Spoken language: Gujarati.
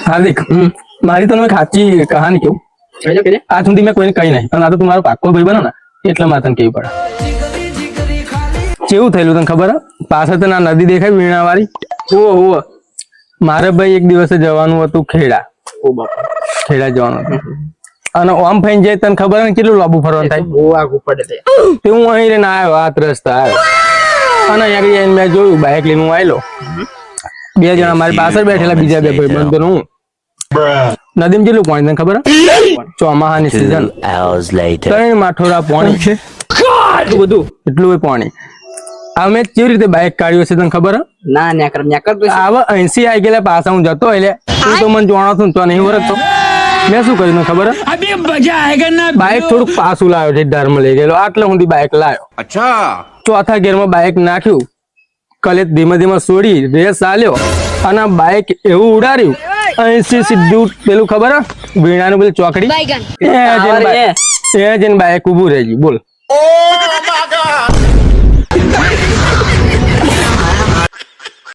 હાર્દિક મારી તને સાચી કહાની કેવું આજ સુધી મેં કોઈને કહી નહીં અને આ તો તું મારો પાક્કો ભાઈ બનો ને એટલે મારે તને કેવી પડે કેવું થયેલું તને ખબર પાછળ તને આ નદી દેખાય વીણા વાળી મારે ભાઈ એક દિવસે જવાનું હતું ખેડા જવાનું હતું અને ઓમ ફાઈન જાય તને ખબર ને કેટલું લાંબુ ફરવાનું થાય બહુ આગું પડે તે હું અહીં રહીને આવ્યો આ રસ્તા આવ્યો અને અહીંયા જઈને મેં જોયું બાઇક લઈને હું આવેલો 2 જણા મારી પાછળ બેઠેલા બીજા 2 ભાઈ બંધ હું નદીમાં કેટલું પાણી તને ખબર ચોમાસાની સીઝન 3 માઠોરા પાણી છે એટલું પાણી અમે કેવી રીતે બાઇક કાઢ્યું છે તને ખબર ના આવા 80 આવી ગયેલા પાછા હું જતો એટલે તું તો મને જાણો છું તો નહીં વરતતો મેં શું કર્યું તને ખબર બાઇક થોડુંક પાછું લાવ્યો છે ધર્મ લઈ ગયેલો આટલે સુધી બાઇક લાવ્યો ચોથા ગેરમાં બાઇક નાખ્યું કલેત ધીમે ધીમે છોડી રેસ ચાલ્યો અને બાઇક એવું ઉડાડ્યું 80 સીધું પેલું ખબર વીણાનું પેલું ચોકડી એ જઈને બાઇક ઉભું રહી ગયું બોલ